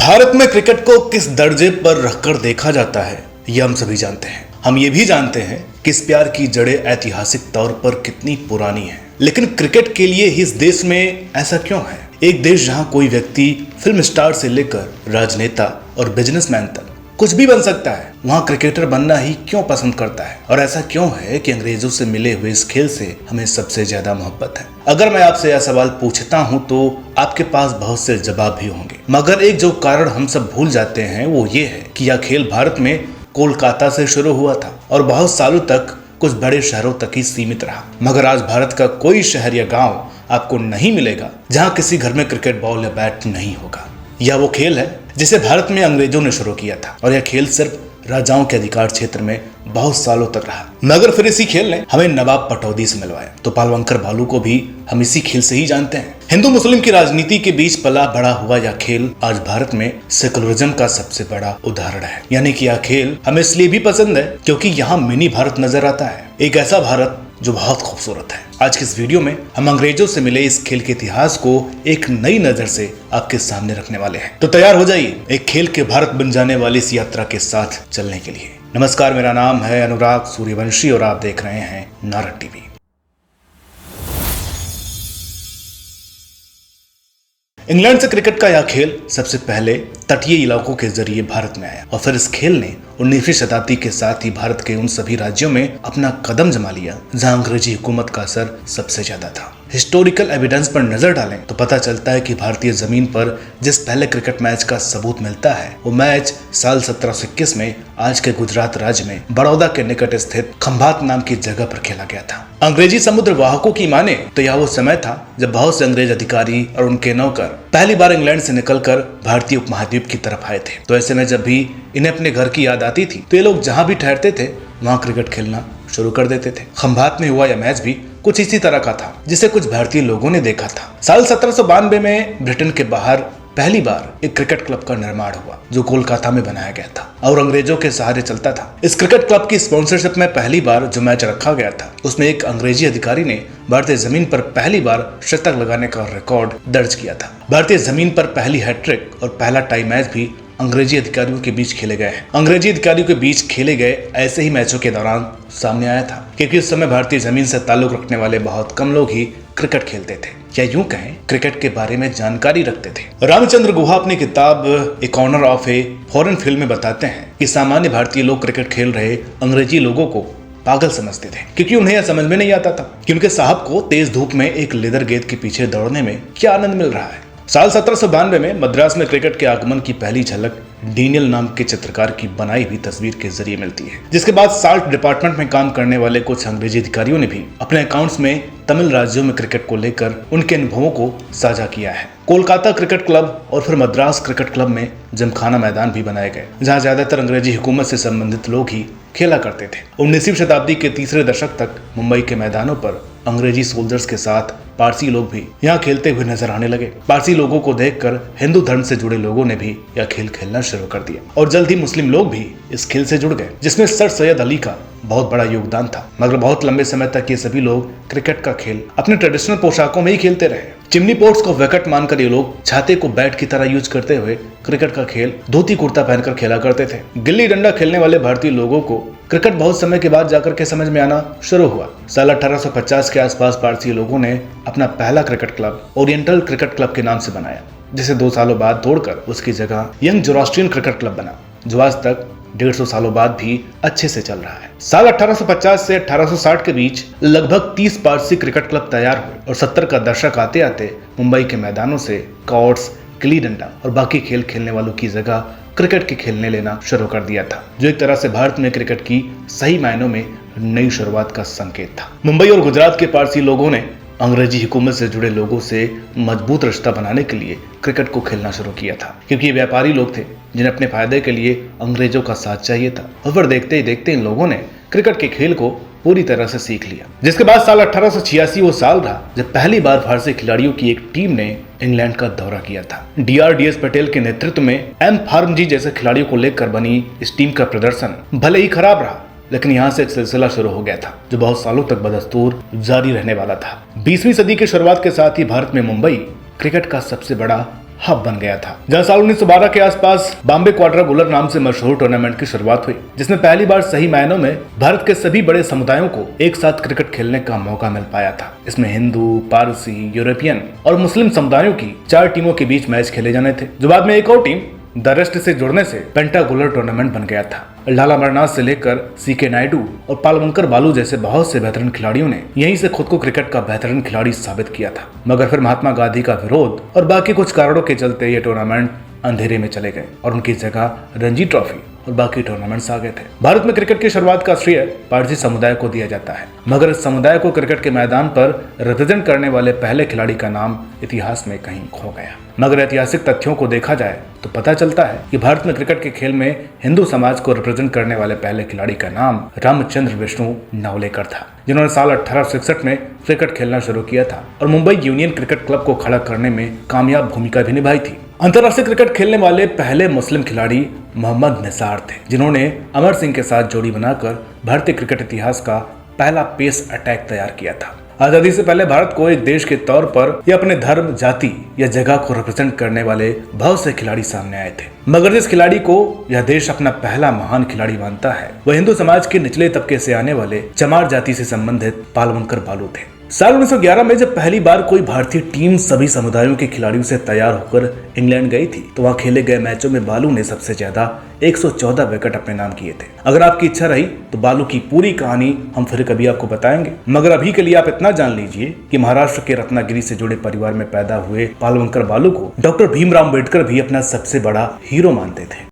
भारत में क्रिकेट को किस दर्जे पर रखकर देखा जाता है यह हम सभी जानते हैं। हम ये भी जानते हैं कि इस प्यार की जड़ें ऐतिहासिक तौर पर कितनी पुरानी हैं। लेकिन क्रिकेट के लिए ही इस देश में ऐसा क्यों है? एक देश जहां कोई व्यक्ति फिल्म स्टार से लेकर राजनेता और बिजनेसमैन तक कुछ भी बन सकता है, वहां क्रिकेटर बनना ही क्यों पसंद करता है? और ऐसा क्यों है कि अंग्रेजों से मिले हुए इस खेल से हमें सबसे ज्यादा मोहब्बत है? अगर मैं आपसे यह सवाल पूछता हूं तो आपके पास बहुत से जवाब भी होंगे, मगर एक जो कारण हम सब भूल जाते हैं वो ये है कि यह खेल भारत में कोलकाता से शुरू हुआ था और बहुत सालों तक कुछ बड़े शहरों तक ही सीमित रहा। मगर आज भारत का कोई शहर या गांव आपको नहीं मिलेगा जहां किसी घर में क्रिकेट बॉल या बैट नहीं होगा। यह वो खेल है जिसे भारत में अंग्रेजों ने शुरू किया था और यह खेल सिर्फ राजाओं के अधिकार क्षेत्र में बहुत सालों तक रहा। मगर फिर इसी खेल ने हमें नवाब पटौदी से मिलवाया, तो पालवंकर भालू को भी हम इसी खेल से ही जानते हैं। हिंदू मुस्लिम की राजनीति के बीच पला बड़ा हुआ यह खेल आज भारत में सेकुलरिज्म का सबसे बड़ा उदाहरण है। यानी कि यह खेल हमें इसलिए भी पसंद है क्योंकि यहाँ मिनी भारत नजर आता है, एक ऐसा भारत जो बहुत खूबसूरत है। आज के इस वीडियो में हम अंग्रेजों से मिले इस खेल के इतिहास को एक नई नजर से आपके सामने रखने वाले हैं। तो तैयार हो जाइए एक खेल के भारत बन जाने वाली इस यात्रा के साथ चलने के लिए। नमस्कार, मेरा नाम है अनुराग सूर्यवंशी और आप देख रहे हैं नारद टीवी। इंग्लैंड से क्रिकेट का यह खेल सबसे पहले तटीय इलाकों के जरिए भारत में आया और फिर इस खेल ने 19वीं शताब्दी के साथ ही भारत के उन सभी राज्यों में अपना कदम जमा लिया जहां अंग्रेजी हुकूमत का असर सबसे ज्यादा था। हिस्टोरिकल एविडेंस पर नजर डालें तो पता चलता है कि भारतीय जमीन पर जिस पहले क्रिकेट मैच का सबूत मिलता है वो मैच साल 1721 में आज के गुजरात राज्य में बड़ौदा के निकट स्थित खंभात नाम की जगह पर खेला गया था। अंग्रेजी समुद्र वाहकों की माने तो यह वो समय था जब बहुत से अंग्रेज अधिकारी और उनके नौकर पहली बार इंग्लैंड से निकलकर भारतीय उपमहाद्वीप की तरफ आए थे। तो ऐसे में जब भी इन्हें अपने घर की याद आती थी तो ये लोग जहां भी ठहरते थे वहां क्रिकेट खेलना शुरू कर देते थे। खंभात में हुआ यह मैच भी कुछ इसी तरह का था जिसे कुछ भारतीय लोगों ने देखा था। साल 1792 में ब्रिटेन के बाहर पहली बार एक क्रिकेट क्लब का निर्माण हुआ जो कोलकाता में बनाया गया था और अंग्रेजों के सहारे चलता था। इस क्रिकेट क्लब की स्पॉन्सरशिप में पहली बार जो मैच रखा गया था उसमें एक अंग्रेजी अधिकारी ने भारतीय जमीन पर पहली बार शतक लगाने का रिकॉर्ड दर्ज किया था। भारतीय जमीन पर पहली हैट्रिक और पहला टाई मैच भी अंग्रेजी अधिकारियों के बीच खेले गए हैं। अंग्रेजी अधिकारियों के बीच खेले गए ऐसे ही मैचों के दौरान सामने आया था क्योंकि उस समय भारतीय जमीन से ताल्लुक रखने वाले बहुत कम लोग ही क्रिकेट खेलते थे या यूं कहें क्रिकेट के बारे में जानकारी रखते थे। रामचंद्र गुहा अपनी किताब a corner of a foreign field में बताते हैं कि सामान्य भारतीय लोग क्रिकेट खेल रहे अंग्रेजी लोगों को पागल समझते थे क्योंकि उन्हें यह समझ में नहीं आता था कि उनके साहब को तेज धूप में एक लेदर गेंद के पीछे दौड़ने में क्या आनंद मिल रहा है। साल 1792 में मद्रास में क्रिकेट के आगमन की पहली झलक डैनियल नाम के चित्रकार की बनाई हुई तस्वीर के जरिए मिलती है, जिसके बाद साल्ट डिपार्टमेंट में काम करने वाले कुछ अंग्रेजी अधिकारियों ने भी अपने अकाउंट्स में तमिल राज्यों में क्रिकेट को लेकर उनके अनुभवों को साझा किया है। कोलकाता क्रिकेट क्लब और फिर मद्रास क्रिकेट क्लब में जिमखाना मैदान भी बनाए गए जहां ज्यादातर अंग्रेजी हुकूमत से संबंधित लोग ही खेला करते थे। 19वीं शताब्दी के तीसरे दशक तक मुंबई के मैदानों पर अंग्रेजी सोल्जर्स के साथ पारसी लोग भी यहाँ खेलते हुए नजर आने लगे। पारसी लोगों को देखकर हिंदू धर्म से जुड़े लोगों ने भी यह खेल खेलना शुरू कर दिया और जल्द ही मुस्लिम लोग भी इस खेल से जुड़ गए, जिसमें सर सैयद अली का बहुत बड़ा योगदान था। मगर बहुत लंबे समय तक ये सभी लोग क्रिकेट का खेल अपने ट्रेडिशनल पोशाकों में ही खेलते रहे। चिमनी पोर्ट्स को विकेट मानकर ये लोग छाते को बैट की तरह यूज करते हुए क्रिकेट का खेल धोती कुर्ता पहनकर खेला करते थे। गिल्ली डंडा खेलने वाले भारतीय लोगों को क्रिकेट बहुत समय के बाद जाकर के समझ में आना शुरू हुआ। साल 1850 के आसपास पारसी लोगों ने अपना पहला cricket club oriental cricket club के नाम से बनाया, जिसे 2 सालों बाद तोड़कर उसकी जगह यंग जोरास्ट्रियन क्रिकेट क्लब बना, जो आज तक 150 सालों बाद भी अच्छे से चल रहा है। साल 1850 से 1860 के बीच लगभग 30 पारसी क्रिकेट क्लब तैयार हुए और 70 का दशक आते आते मुंबई के मैदानों से कॉर्ड्स, गिल्ली डंडा और बाकी खेल खेलने वालों की जगह क्रिकेट के खेलने लेना शुरू कर दिया था, जो एक तरह से भारत में क्रिकेट की सही मायनों में नई शुरुआत का संकेत था। मुंबई और गुजरात के पारसी लोगों ने अंग्रेजी हुकूमत से जुड़े लोगों से मजबूत रिश्ता बनाने के लिए क्रिकेट को खेलना शुरू किया था क्योंकि ये व्यापारी लोग थे जिन्हें अपने फायदे के लिए अंग्रेजों का साथ चाहिए था। और फिर देखते ही देखते इन लोगों ने क्रिकेट के खेल को पूरी तरह से सीख लिया, जिसके बाद साल 1886 वो साल रहा जब पहली बार फारसी खिलाड़ियों की एक टीम ने इंग्लैंड का दौरा किया था। डीआर पटेल के नेतृत्व में एम फार्मजी जैसे खिलाड़ियों को लेकर बनी इस टीम का प्रदर्शन भले ही खराब रहा, लेकिन यहाँ से एक सिलसिला शुरू हो गया था जो बहुत सालों तक बदस्तूर जारी रहने वाला था। 20वीं सदी की शुरुआत के साथ ही भारत में मुंबई क्रिकेट का सबसे बड़ा हब बन गया था, जहां साल 1912 के आसपास बॉम्बे क्वाड्रांगुलर नाम से मशहूर टूर्नामेंट की शुरुआत हुई, जिसमें पहली बार सही मायनों में भारत के सभी बड़े समुदायों को एक साथ क्रिकेट खेलने का मौका मिल पाया था। इसमें हिंदू, पारसी, यूरोपियन और मुस्लिम समुदायों की 4 टीमों के बीच मैच खेले जाने थे, जो बाद में एक और टीम द रेस्ट से जुड़ने से पेंटागुलर टूर्नामेंट बन गया था। लाला अमरनाथ से लेकर सीके नायडू और पालवंकर बालू जैसे बहुत से बेहतरीन खिलाड़ियों ने यहीं से खुद को क्रिकेट का बेहतरीन खिलाड़ी साबित किया था, मगर फिर महात्मा गांधी का विरोध और बाकी कुछ कारणों के चलते ये टूर्नामेंट अंधेरे में चले गए और उनकी जगह रणजी ट्रॉफी और बाकी टूर्नामेंट्स आ गए थे। भारत में क्रिकेट की शुरुआत का श्रेय पारसी समुदाय को दिया जाता है, मगर इस समुदाय को क्रिकेट के मैदान पर रिप्रेजेंट करने वाले पहले खिलाड़ी का नाम इतिहास में कहीं खो गया। मगर ऐतिहासिक तथ्यों को देखा जाए तो पता चलता है कि भारत में क्रिकेट के खेल में हिंदू समाज को रिप्रेजेंट करने वाले पहले खिलाड़ी का नाम रामचंद्र विष्णु नावलेकर था, जिन्होंने साल 1866 में क्रिकेट खेलना शुरू किया था और मुंबई यूनियन क्रिकेट क्लब को खड़ा करने में कामयाब भूमिका भी निभाई थी। अंतर्राष्ट्रीय क्रिकेट खेलने वाले पहले मुस्लिम खिलाड़ी मोहम्मद निसार थे, जिन्होंने अमर सिंह के साथ जोड़ी बनाकर भारतीय क्रिकेट इतिहास का पहला पेस अटैक तैयार किया था। आजादी से पहले भारत को एक देश के तौर पर या अपने धर्म, जाति या जगह को रिप्रेजेंट करने वाले बहुत से खिलाड़ी सामने आए थे, मगर जिस खिलाड़ी को यह देश अपना पहला महान खिलाड़ी मानता है वह हिंदू समाज के निचले तबके से आने वाले चमार जाति से संबंधित पालवंकर बालू थे। साल 1911 में जब पहली बार कोई भारतीय टीम सभी समुदायों के खिलाड़ियों से तैयार होकर इंग्लैंड गई थी, तो वहां खेले गए मैचों में बालू ने सबसे ज्यादा 114 विकेट अपने नाम किए थे। अगर आपकी इच्छा रही तो बालू की पूरी कहानी हम फिर कभी आपको बताएंगे, मगर अभी के लिए आप इतना जान लीजिए कि महाराष्ट्र के रत्नागिरी से जुड़े परिवार में पैदा हुए पालवंकर बालू को डॉक्टर भीमराव अम्बेडकर भी अपना सबसे बड़ा हीरो मानते थे।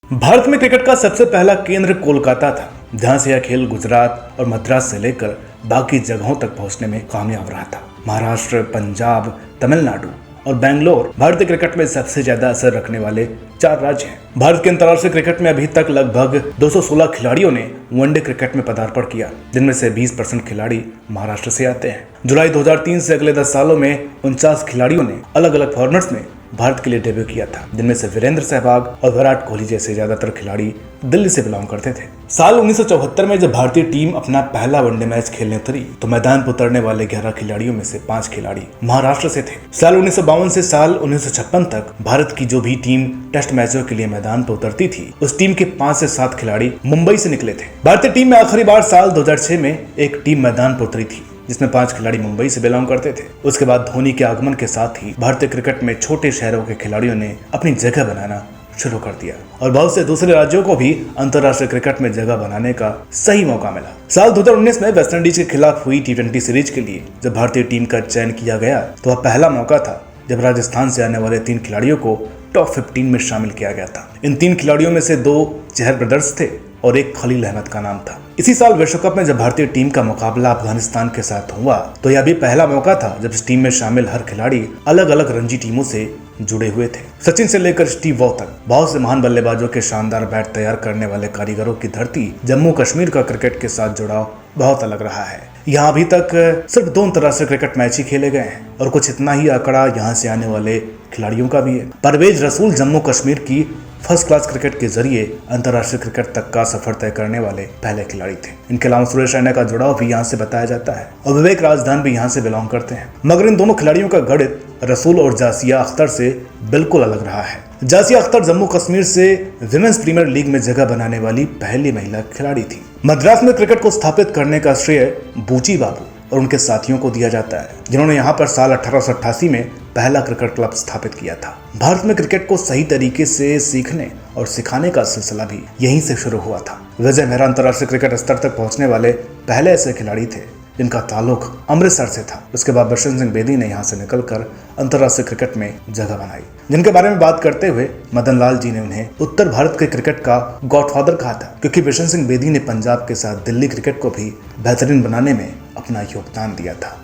भारत में क्रिकेट का सबसे पहला केंद्र कोलकाता था, जहां से यह खेल गुजरात और मद्रास से लेकर बाकी जगहों तक पहुंचने में कामयाब रहा था। महाराष्ट्र, पंजाब, तमिलनाडु और बेंगलोर भारतीय क्रिकेट में सबसे ज्यादा असर रखने वाले 4 राज्य हैं। भारत के अंतर्राष्ट्रीय क्रिकेट में अभी तक लगभग 216 खिलाड़ियों ने वनडे क्रिकेट में पदार्पण किया, जिनमें से 20% खिलाड़ी महाराष्ट्र से आते हैं। जुलाई 2003 से अगले 10 सालों में 49 खिलाड़ियों ने अलग अलग फॉर्मेट्स में भारत के लिए डेब्यू किया था, जिनमें से वीरेंद्र सहवाग और विराट कोहली जैसे ज्यादातर खिलाड़ी दिल्ली से बिलोंग करते थे। साल 1974 में जब भारतीय टीम अपना पहला वनडे मैच खेलने उतरी तो मैदान पर उतरने वाले 11 खिलाड़ियों में से 5 खिलाड़ी महाराष्ट्र से थे। साल 1952 से साल 1956 तक भारत की जो भी टीम टेस्ट मैचों के लिए मैदान पर उतरती थी, उस टीम के 5 से 7 खिलाड़ी मुंबई से निकले थे। भारतीय टीम में आखिरी बार साल 2006 में एक टीम मैदान पर उतरी थी, जिसमें 5 खिलाड़ी मुंबई से बिलोंग करते थे। उसके बाद धोनी के आगमन के साथ ही भारतीय क्रिकेट में छोटे शहरों के खिलाड़ियों ने अपनी जगह बनाना शुरू कर दिया और बहुत से दूसरे राज्यों को भी अंतर्राष्ट्रीय क्रिकेट में जगह बनाने का सही मौका मिला। साल 2019 में वेस्टइंडीज के खिलाफ हुई T20 सीरीज के लिए जब भारतीय टीम का चयन किया गया तो वह पहला मौका था जब राजस्थान से आने वाले 3 खिलाड़ियों को टॉप 15 में शामिल किया गया था। इन 3 खिलाड़ियों में से 2 चहर ब्रदर्स थे और एक खलील अहमद का नाम था। इसी साल विश्व कप में जब भारतीय टीम का मुकाबला अफगानिस्तान के साथ हुआ तो यह भी पहला मौका था जब इस टीम में शामिल हर खिलाड़ी अलग अलग रणजी टीमों से जुड़े हुए थे। सचिन से लेकर स्टीव वॉ तक बहुत से महान बल्लेबाजों के शानदार बैट तैयार करने वाले कारीगरों की धरती जम्मू कश्मीर का क्रिकेट के साथ जुड़ाव बहुत अलग रहा है। यहाँ अभी तक सिर्फ 2 अंतर्राष्ट्रीय क्रिकेट मैच ही खेले गए हैं और कुछ इतना ही आंकड़ा यहाँ से आने वाले खिलाड़ियों का भी है। परवेज रसूल जम्मू कश्मीर की फर्स्ट क्लास क्रिकेट के जरिए अंतर्राष्ट्रीय क्रिकेट तक का सफर तय करने वाले पहले खिलाड़ी थे। इनके अलावा सुरेश रैना का जुड़ाव भी यहाँ से बताया जाता है और विवेक राजदान भी यहाँ से बिलोंग करते हैं, मगर इन दोनों खिलाड़ियों का गणित रसूल और जासिया अख्तर से बिल्कुल अलग रहा है। जासिया अख्तर जम्मू कश्मीर से विमेंस प्रीमियर लीग में जगह बनाने वाली पहली महिला खिलाड़ी थी। मद्रास में क्रिकेट को स्थापित करने का श्रेय बूची बाबू और उनके साथियों को दिया जाता है, जिन्होंने यहाँ पर साल 1888 में पहला क्रिकेट क्लब स्थापित किया था। भारत में क्रिकेट को सही तरीके से सीखने और सिखाने का सिलसिला भी यहीं से शुरू हुआ था। विजय मेहरा अंतर्राष्ट्रीय क्रिकेट स्तर तक पहुंचने वाले पहले ऐसे खिलाड़ी थे जिनका ताल्लुक अमृतसर से था। उसके बाद बिशन सिंह बेदी ने यहाँ से निकलकर अंतर्राष्ट्रीय क्रिकेट में जगह बनाई, जिनके बारे में बात करते हुए मदन लाल जी ने उन्हें उत्तर भारत के क्रिकेट का गॉडफादर कहा था, क्योंकि बिशन सिंह बेदी ने पंजाब के साथ दिल्ली क्रिकेट को भी बेहतरीन बनाने में अपना योगदान दिया था।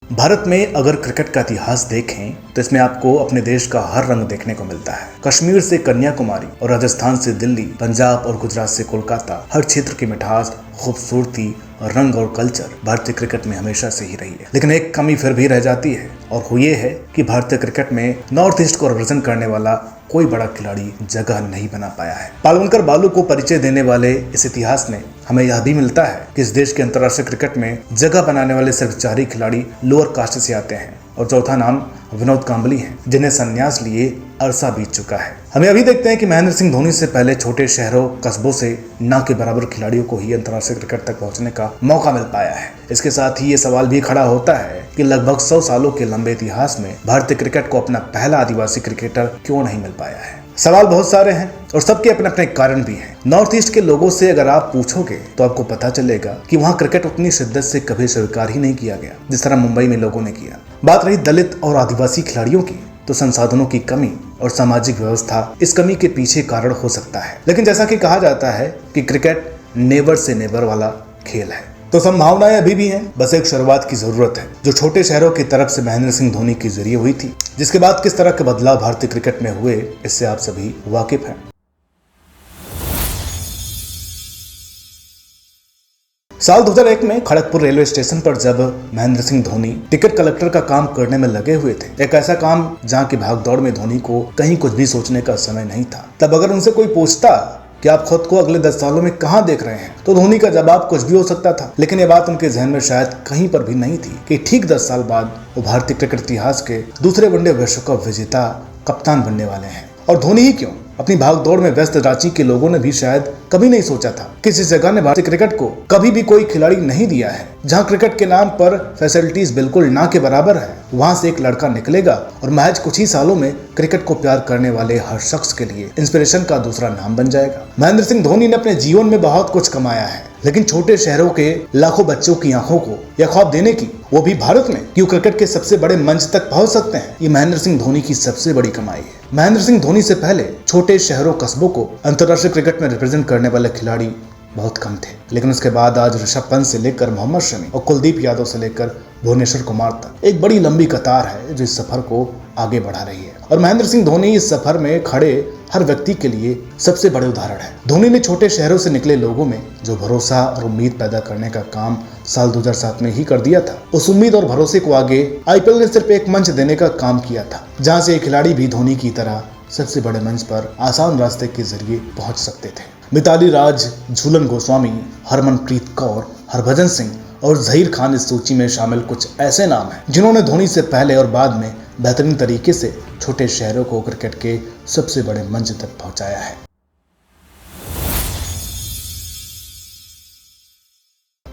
भारत में अगर क्रिकेट का इतिहास देखें तो इसमें आपको अपने देश का हर रंग देखने को मिलता है। कश्मीर से कन्याकुमारी और राजस्थान से दिल्ली, पंजाब और गुजरात से कोलकाता, हर क्षेत्र की मिठास खूबसूरती, रंग और कल्चर भारतीय क्रिकेट में हमेशा से ही रही है। लेकिन एक कमी फिर भी रह जाती है और वो ये है कि भारतीय क्रिकेट में नॉर्थ ईस्ट को रिप्रेजेंट करने वाला कोई बड़ा खिलाड़ी जगह नहीं बना पाया है। पालवनकर बालू को परिचय देने वाले इस इतिहास में हमें यह भी मिलता है कि इस देश के अंतर्राष्ट्रीय क्रिकेट में जगह बनाने वाले सिर्फ 4 ही खिलाड़ी लोअर कास्ट से आते हैं और चौथा नाम विनोद कांबली हैं, जिन्हें संन्यास लिए अरसा बीत चुका है। हमें अभी देखते हैं कि महेंद्र सिंह धोनी से पहले छोटे शहरों कस्बों से ना के बराबर खिलाड़ियों को ही अंतर्राष्ट्रीय क्रिकेट तक पहुंचने का मौका मिल पाया है। इसके साथ ही ये सवाल भी खड़ा होता है कि लगभग 100 सालों के लंबे इतिहास में भारतीय क्रिकेट को अपना पहला आदिवासी क्रिकेटर क्यों नहीं मिल पाया है। सवाल बहुत सारे हैं और सबके अपने अपने कारण भी हैं। नॉर्थ ईस्ट के लोगों से अगर आप पूछोगे तो आपको पता चलेगा कि वहाँ क्रिकेट उतनी शिद्दत से कभी स्वीकार ही नहीं किया गया जिस तरह मुंबई में लोगों ने किया। बात रही दलित और आदिवासी खिलाड़ियों की, तो संसाधनों की कमी और सामाजिक व्यवस्था इस कमी के पीछे कारण हो सकता है। लेकिन जैसा कि कहा जाता है कि क्रिकेट नेवर से नेवर वाला खेल है, तो संभावनाएं अभी भी हैं। बस एक शुरुआत की जरूरत है जो छोटे शहरों की तरफ से महेंद्र सिंह धोनी के जरिए हुई थी, जिसके बाद किस तरह के बदलाव भारतीय क्रिकेट में हुए इससे आप सभी वाकिफ हैं। साल 2001 में खड़गपुर रेलवे स्टेशन पर जब महेंद्र सिंह धोनी टिकट कलेक्टर का काम करने में लगे हुए थे, एक ऐसा काम जहां की भागदौड़ में धोनी को कहीं कुछ भी सोचने का समय नहीं था, तब अगर उनसे कोई पूछता कि आप खुद को अगले 10 सालों में कहां देख रहे हैं, तो धोनी का जवाब कुछ भी हो सकता था। लेकिन ये बात उनके जहन में शायद कहीं पर भी नहीं थी कि ठीक 10 साल बाद वो भारतीय क्रिकेट इतिहास के दूसरे वनडे विश्व कप विजेता कप्तान बनने वाले हैं। और धोनी ही क्यों, अपनी भागदौड़ में व्यस्त रांची के लोगों ने भी शायद कभी नहीं सोचा था कि जिस जगह ने भारतीय क्रिकेट को कभी भी कोई खिलाड़ी नहीं दिया है, जहां क्रिकेट के नाम पर फैसिलिटीज बिल्कुल ना के बराबर है, वहां से एक लड़का निकलेगा और महज कुछ ही सालों में क्रिकेट को प्यार करने वाले हर शख्स के लिए इंस्पिरेशन का दूसरा नाम बन जाएगा। महेंद्र सिंह धोनी ने अपने जीवन में बहुत कुछ कमाया है, लेकिन छोटे शहरों के लाखों बच्चों की आंखों को यह ख्वाब देने की, वो भी भारत में, कि वो क्रिकेट के सबसे बड़े मंच तक पहुंच सकते हैं, ये महेंद्र सिंह धोनी की सबसे बड़ी कमाई है। महेंद्र सिंह धोनी से पहले छोटे शहरों कस्बों को अंतर्राष्ट्रीय क्रिकेट में रिप्रेजेंट करने वाले खिलाड़ी बहुत कम थे, लेकिन उसके बाद आज ऋषभ पंत से लेकर मोहम्मद शमी और कुलदीप यादव से लेकर भुवनेश्वर कुमार तक एक बड़ी लंबी कतार है जो इस सफर को आगे बढ़ा रही है। और महेंद्र सिंह धोनी इस सफर में खड़े हर व्यक्ति के लिए सबसे बड़े उदाहरण है। धोनी ने छोटे शहरों से निकले लोगों में जो भरोसा और उम्मीद पैदा करने का काम साल 2007 में ही कर दिया था, उस उम्मीद और भरोसे को आगे आईपीएल ने सिर्फ एक मंच देने का काम किया था, जहां से एक खिलाड़ी भी धोनी की तरह सबसे बड़े मंच पर आसान रास्ते के जरिए पहुंच सकते थे। मिताली राज, झूलन गोस्वामी, हरमनप्रीत कौर, हरभजन सिंह और जहीर खान इस सूची में शामिल कुछ ऐसे नाम हैं जिन्होंने धोनी से पहले और बाद में बेहतरीन तरीके से छोटे शहरों को क्रिकेट के सबसे बड़े मंच तक पहुंचाया है।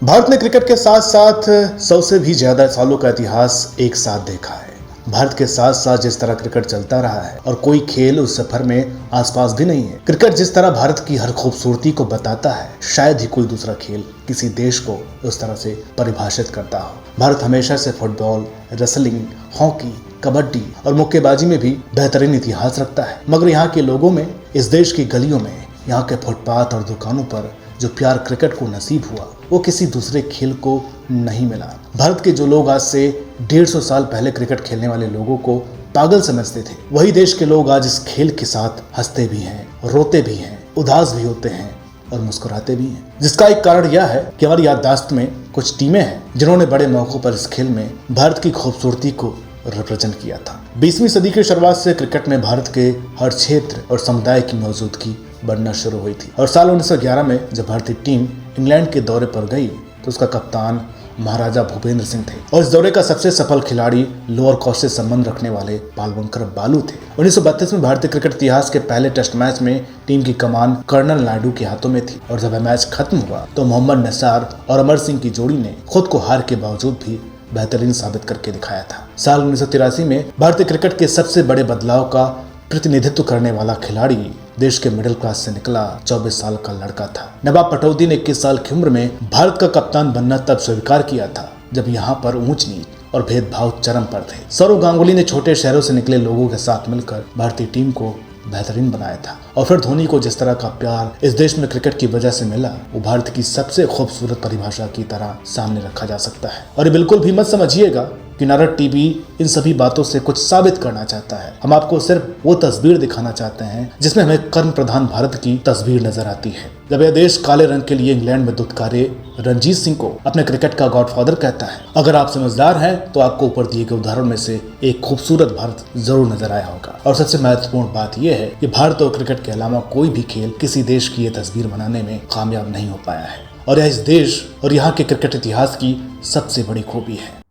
भारत ने क्रिकेट के साथ साथ 100 से भी ज्यादा सालों का इतिहास एक साथ देखा है। भारत के साथ साथ जिस तरह क्रिकेट चलता रहा है और कोई खेल उस सफर में आसपास भी नहीं है। क्रिकेट जिस तरह भारत की हर खूबसूरती को बताता है, शायद ही कोई दूसरा खेल किसी देश को उस तरह से परिभाषित करता हो। भारत हमेशा से फुटबॉल, रेसलिंग, हॉकी, कबड्डी और मुक्केबाजी में भी बेहतरीन इतिहास रखता है, मगर यहाँ के लोगों में, इस देश की गलियों में, यहाँ के फुटपाथ और दुकानों पर जो प्यार क्रिकेट को नसीब हुआ वो किसी दूसरे खेल को नहीं मिला। भारत के जो लोग आज से 150 साल पहले क्रिकेट खेलने वाले लोगों को पागल समझते थे, वही देश के लोग आज इस खेल के साथ हंसते भी हैं, रोते भी हैं, उदास भी होते हैं और मुस्कुराते भी हैं। जिसका एक कारण यह है कि हमारी याददाश्त में कुछ टीमें हैं जिन्होंने बड़े मौकों पर इस खेल में भारत की खूबसूरती को रिप्रेजेंट किया था। 20वीं सदी की शुरुआत से क्रिकेट में भारत के हर क्षेत्र और समुदाय की मौजूदगी बढ़ना शुरू हुई थी और साल 1911 में जब भारतीय टीम इंग्लैंड के दौरे पर गई तो उसका कप्तान महाराजा भूपेंद्र सिंह थे और इस दौरे का सबसे सफल खिलाड़ी लोअर कास्ट से संबंध रखने वाले पालवनकर बालू थे। 1932 में भारतीय क्रिकेट इतिहास के पहले टेस्ट मैच में टीम की कमान कर्नल नायडू के हाथों में थी और जब मैच खत्म हुआ तो मोहम्मद निसार और अमर सिंह की जोड़ी ने खुद को हार के बावजूद भी बेहतरीन साबित करके दिखाया था। साल 1983 में भारतीय क्रिकेट के सबसे बड़े बदलाव का प्रतिनिधित्व करने वाला खिलाड़ी देश के मिडिल क्लास से निकला 24 साल का लड़का था। नवाब पटौदी ने 21 साल की उम्र में भारत का कप्तान बनना तब स्वीकार किया था जब यहाँ पर ऊंच नीच और भेदभाव चरम पर थे। सौरव गांगुली ने छोटे शहरों से निकले लोगों के साथ मिलकर भारतीय टीम को बेहतरीन बनाया था और फिर धोनी को जिस तरह का प्यार इस देश में क्रिकेट की वजह से मिला वो भारत की सबसे खूबसूरत परिभाषा की तरह सामने रखा जा सकता है। और ये बिल्कुल भी मत समझिएगा कि किनारा टीवी इन सभी बातों से कुछ साबित करना चाहता है। हम आपको सिर्फ वो तस्वीर दिखाना चाहते हैं जिसमें हमें कर्म प्रधान भारत की तस्वीर नजर आती है। जब यह देश काले रंग के लिए इंग्लैंड में दुत्कारे रणजीत सिंह को अपने क्रिकेट का गॉडफादर कहता है। अगर आप समझदार हैं तो आपको ऊपर दिए गए उदाहरण में से एक खूबसूरत भारत जरूर नजर आया होगा। और सबसे महत्वपूर्ण बात यह है कि भारत और क्रिकेट के अलावा कोई भी खेल किसी देश की ये तस्वीर बनाने में कामयाब नहीं हो पाया है, और यह इस देश और यहाँ के क्रिकेट इतिहास की सबसे बड़ी खूबी है।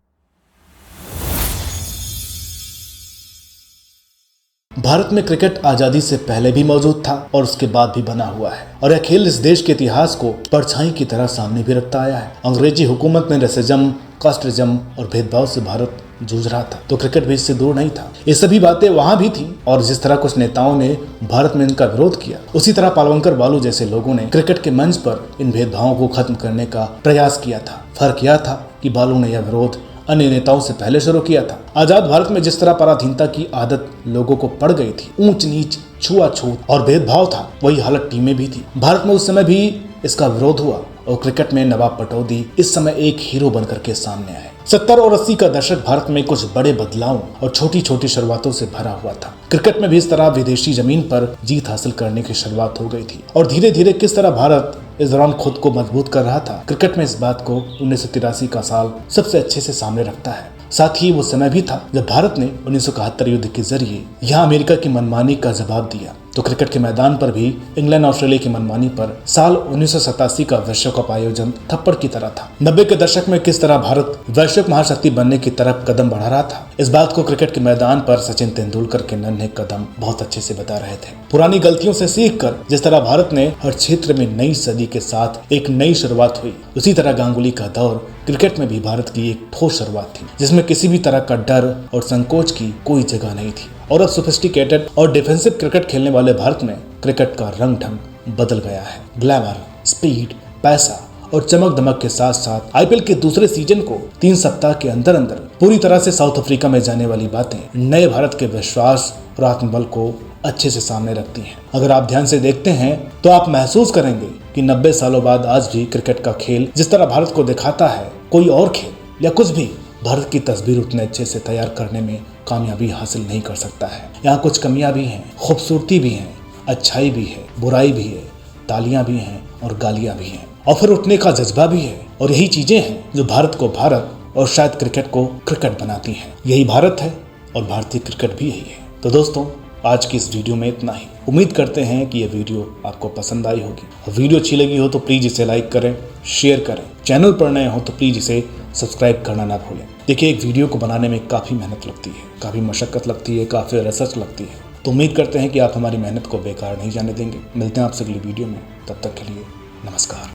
भारत में क्रिकेट आजादी से पहले भी मौजूद था और उसके बाद भी बना हुआ है, और यह खेल इस देश के इतिहास को परछाई की तरह सामने भी रखता आया है। अंग्रेजी हुकूमत ने रेसिज्म, कास्टिज्म और भेदभाव से भारत जूझ रहा था, तो क्रिकेट भी इससे दूर नहीं था। ये सभी बातें वहां भी थी, और जिस तरह कुछ नेताओं ने भारत में इनका विरोध किया, उसी तरह पालवंकर बालू जैसे लोगों ने क्रिकेट के मंच पर इन भेदभावों को खत्म करने का प्रयास किया था। फर्क यह था कि बालू ने यह विरोध अन्य नेताओं से पहले शुरू किया था। आजाद भारत में जिस तरह पराधीनता की आदत लोगों को पड़ गई थी, ऊंच नीच, छुआछूत और भेदभाव था, वही हालत टीमें भी थी। भारत में उस समय भी इसका विरोध हुआ, और क्रिकेट में नवाब पटौदी इस समय एक हीरो बनकर के सामने आए। 70 और 80 का दशक भारत में कुछ बड़े बदलावों और छोटी छोटी शुरुआतों से भरा हुआ था। क्रिकेट में भी इस तरह विदेशी जमीन पर जीत हासिल करने की शुरुआत हो गई थी, और धीरे धीरे किस तरह भारत इस दौरान खुद को मजबूत कर रहा था, क्रिकेट में इस बात को 1983 का साल सबसे अच्छे से सामने रखता है। साथ ही वो समय भी था जब भारत ने 1971 युद्ध के जरिए यहाँ अमेरिका की मनमानी का जवाब दिया। तो क्रिकेट के मैदान पर भी इंग्लैंड ऑस्ट्रेलिया की मनमानी पर साल 1987 का विश्व कप आयोजन थप्पड़ की तरह था। 90 के दशक में किस तरह भारत वैश्विक महाशक्ति बनने की तरफ कदम बढ़ा रहा था, इस बात को क्रिकेट के मैदान पर सचिन तेंदुलकर के नन्हे कदम बहुत अच्छे से बता रहे थे। पुरानी गलतियों से सीखकर जिस तरह भारत ने हर क्षेत्र में नई सदी के साथ एक नई शुरुआत हुई, उसी तरह गांगुली का दौर क्रिकेट में भी भारत की एक ठोस शुरुआत थी, जिसमें किसी भी तरह का डर और संकोच की कोई जगह नहीं थी। और अब सोफिस्टिकेटेड और डिफेंसिव क्रिकेट खेलने वाले भारत में क्रिकेट का रंग ढंग बदल गया है। ग्लैमर, स्पीड, पैसा और चमक दमक के साथ साथ आईपीएल के दूसरे सीजन को 3 सप्ताह के अंदर अंदर पूरी तरह से साउथ अफ्रीका में जाने वाली बातें नए भारत के विश्वास और आत्मबल को अच्छे से सामने रखती हैं। अगर आप ध्यान से देखते हैं तो आप महसूस करेंगे कि 90 सालों बाद आज भी क्रिकेट का खेल जिस तरह भारत को दिखाता है, कोई और खेल या कुछ भी भारत की तस्वीर उतने अच्छे से तैयार करने में कामयाबी हासिल नहीं कर सकता है। यहाँ कुछ कमियां भी हैं, खूबसूरती भी है, अच्छाई भी है, बुराई भी है, तालियां भी हैं और गालियां भी हैं, और फिर उठने का जज्बा भी है। और यही चीजें हैं जो भारत को भारत और शायद क्रिकेट को क्रिकेट बनाती हैं। यही भारत है और भारतीय क्रिकेट भी यही है। तो दोस्तों, आज की इस वीडियो में इतना ही। उम्मीद करते हैं कि यह वीडियो आपको पसंद आई होगी। और वीडियो अच्छी लगी हो तो प्लीज़ इसे लाइक करें, शेयर करें। चैनल पर नए हो तो प्लीज़ इसे सब्सक्राइब करना ना भूलें। देखिए, एक वीडियो को बनाने में काफ़ी मेहनत लगती है, काफ़ी मशक्क़त लगती है, काफ़ी रिसर्च लगती है। तो उम्मीद करते हैं कि आप हमारी मेहनत को बेकार नहीं जाने देंगे। मिलते हैं आपसे अगली वीडियो में, तब तक के लिए नमस्कार।